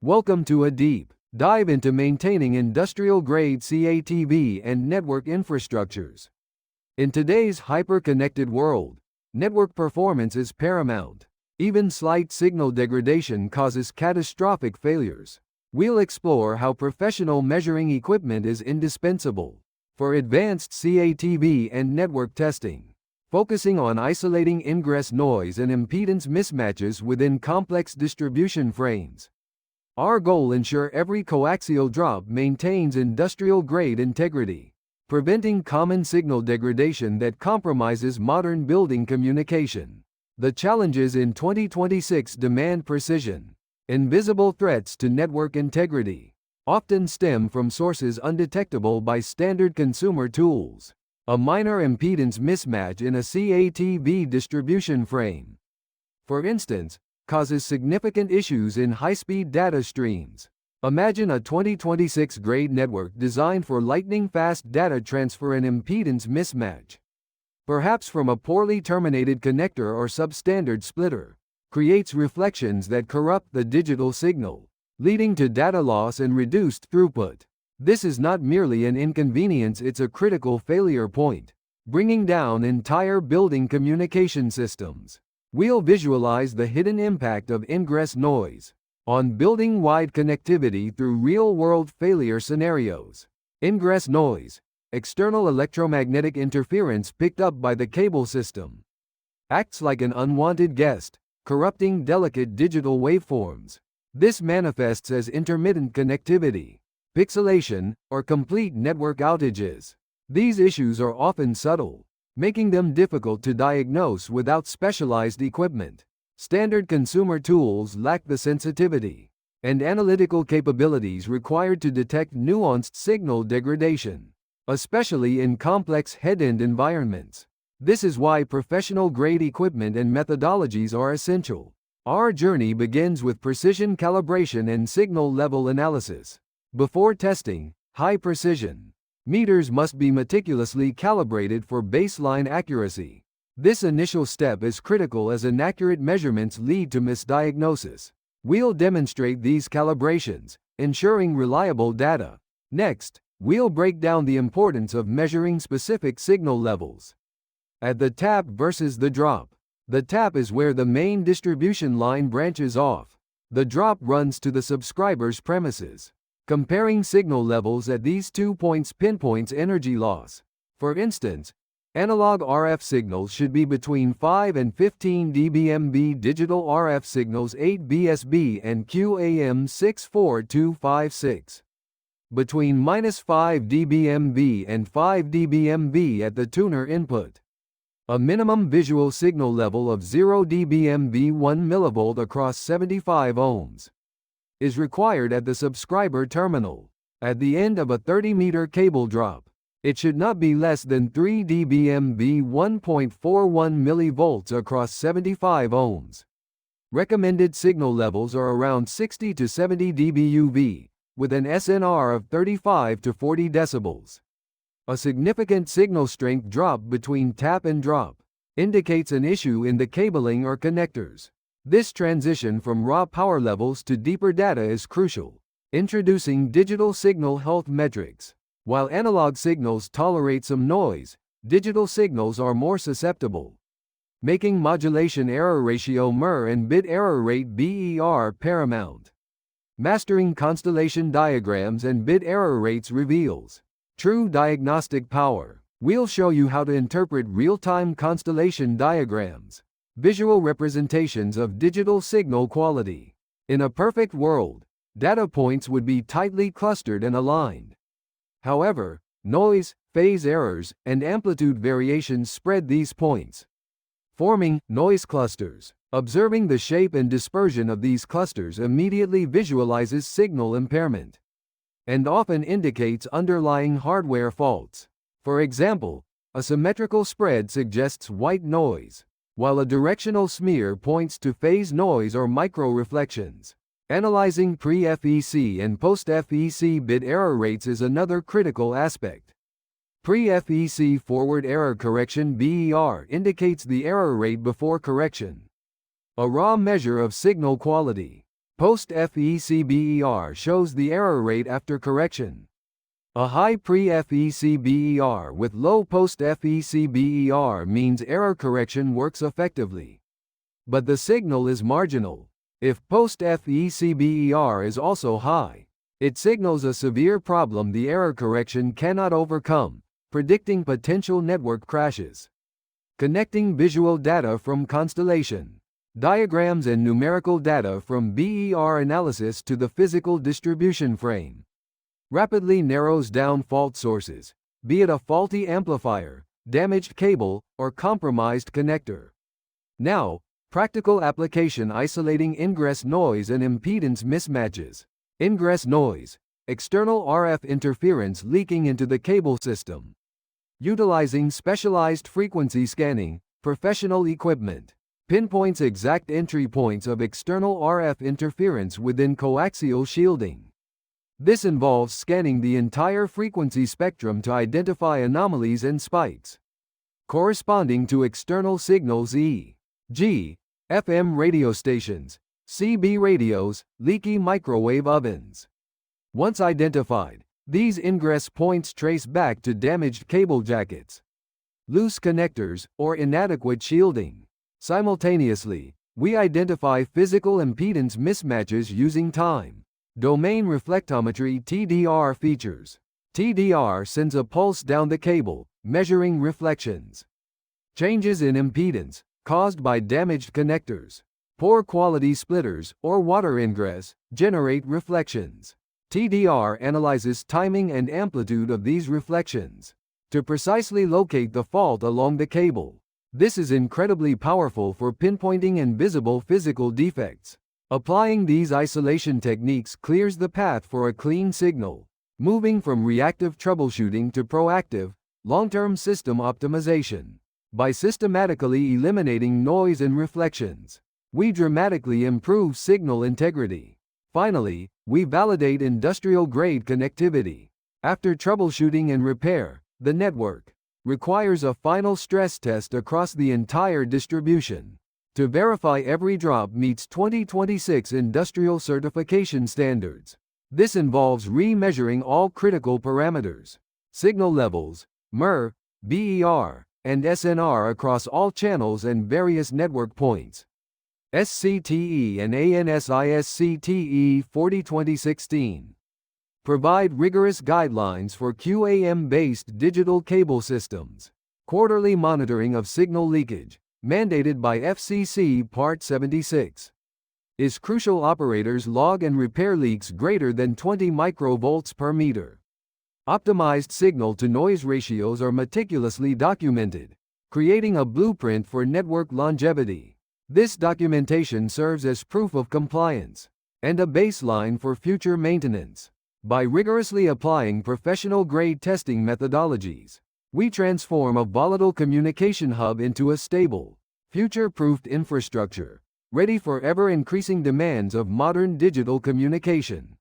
Welcome to a deep dive into maintaining industrial-grade CATV and network infrastructures. In today's hyper-connected world, network performance is paramount. Even slight signal degradation causes catastrophic failures. We'll explore how professional measuring equipment is indispensable for advanced CATV and network testing, focusing on isolating ingress noise and impedance mismatches within complex distribution frames. Our goal ensure every coaxial drop maintains industrial-grade integrity, preventing common signal degradation that compromises modern building communication. The challenges in 2026 demand precision. Invisible threats to network integrity often stem from sources undetectable by standard consumer tools. A minor impedance mismatch in a CATV distribution frame, for instance, causes significant issues in high-speed data streams. Imagine a 2026 grade network designed for lightning-fast data transfer and impedance mismatch, perhaps from a poorly terminated connector or substandard splitter, creates reflections that corrupt the digital signal, leading to data loss and reduced throughput. This is not merely an inconvenience, it's a critical failure point, bringing down entire building communication systems. We'll visualize the hidden impact of ingress noise on building-wide connectivity through real-world failure scenarios. Ingress noise, external electromagnetic interference picked up by the cable system, acts like an unwanted guest, corrupting delicate digital waveforms. This manifests as intermittent connectivity, pixelation, or complete network outages. These issues are often subtle, making them difficult to diagnose without specialized equipment. Standard consumer tools lack the sensitivity and analytical capabilities required to detect nuanced signal degradation, especially in complex head-end environments. This is why professional-grade equipment and methodologies are essential. Our journey begins with precision calibration and signal level analysis. Before testing, high-precision meters must be meticulously calibrated for baseline accuracy. This initial step is critical as inaccurate measurements lead to misdiagnosis. We'll demonstrate these calibrations, ensuring reliable data. Next, we'll break down the importance of measuring specific signal levels. At the tap versus the drop. The tap is where the main distribution line branches off. The drop runs to the subscriber's premises. Comparing signal levels at these 2 points pinpoints energy loss. For instance, analog RF signals should be between 5 and 15 dBmb, digital RF signals 8 BSB and QAM 64256. Between -5 dBmb and 5 dBmb at the tuner input. A minimum visual signal level of 0 dBmb 1 mV across 75 ohms. Is required at the subscriber terminal. At the end of a 30-meter cable drop, it should not be less than 3 dBmb 1.41 mV across 75 ohms. Recommended signal levels are around 60 to 70 dBUV, with an SNR of 35 to 40 decibels. A significant signal strength drop between tap and drop indicates an issue in the cabling or connectors. This transition from raw power levels to deeper data is crucial. Introducing digital signal health metrics. While analog signals tolerate some noise, digital signals are more susceptible, making modulation error ratio (MER) and bit error rate (BER) paramount. Mastering constellation diagrams and bit error rates reveals true diagnostic power. We'll show you how to interpret real-time constellation diagrams, visual representations of digital signal quality. In a perfect world, data points would be tightly clustered and aligned. However, noise, phase errors, and amplitude variations spread these points, forming noise clusters. Observing the shape and dispersion of these clusters immediately visualizes signal impairment and often indicates underlying hardware faults. For example, a symmetrical spread suggests white noise, while a directional smear points to phase noise or micro-reflections. Analyzing pre-FEC and post-FEC bit error rates is another critical aspect. Pre-FEC forward error correction (BER) indicates the error rate before correction, a raw measure of signal quality. Post-FECBER shows the error rate after correction. A high pre-FECBER with low post-FECBER means error correction works effectively. But the signal is marginal. If post-FECBER is also high, it signals a severe problem the error correction cannot overcome, predicting potential network crashes. Connecting visual data from constellation, diagrams and numerical data from BER analysis to the physical distribution frame rapidly narrows down fault sources, be it a faulty amplifier, damaged cable, or compromised connector. Now, practical application isolating ingress noise and impedance mismatches. Ingress noise, external RF interference leaking into the cable system. Utilizing specialized frequency scanning, professional equipment pinpoints exact entry points of external RF interference within coaxial shielding. This involves scanning the entire frequency spectrum to identify anomalies and spikes corresponding to external signals e.g., FM radio stations, CB radios, leaky microwave ovens. Once identified, these ingress points trace back to damaged cable jackets, loose connectors, or inadequate shielding. Simultaneously, we identify physical impedance mismatches using time domain reflectometry (TDR) features. TDR sends a pulse down the cable, measuring reflections. Changes in impedance, caused by damaged connectors, poor quality splitters, or water ingress, generate reflections. TDR analyzes timing and amplitude of these reflections to precisely locate the fault along the cable. This is incredibly powerful for pinpointing invisible physical defects. Applying these isolation techniques clears the path for a clean signal, moving from reactive troubleshooting to proactive, long-term system optimization. By systematically eliminating noise and reflections, we dramatically improve signal integrity. Finally, we validate industrial-grade connectivity. After troubleshooting and repair, the network requires a final stress test across the entire distribution to verify every drop meets 2026 industrial certification standards. This involves re-measuring all critical parameters, signal levels, MIR, BER, and SNR across all channels and various network points. SCTE and ANSI-SCTE 40/2016 provide rigorous guidelines for QAM-based digital cable systems. Quarterly monitoring of signal leakage, mandated by FCC Part 76, is crucial. Operators log and repair leaks greater than 20 microvolts per meter. Optimized signal-to-noise ratios are meticulously documented, creating a blueprint for network longevity. This documentation serves as proof of compliance and a baseline for future maintenance. By rigorously applying professional-grade testing methodologies, we transform a volatile communication hub into a stable, future-proofed infrastructure, ready for ever-increasing demands of modern digital communication.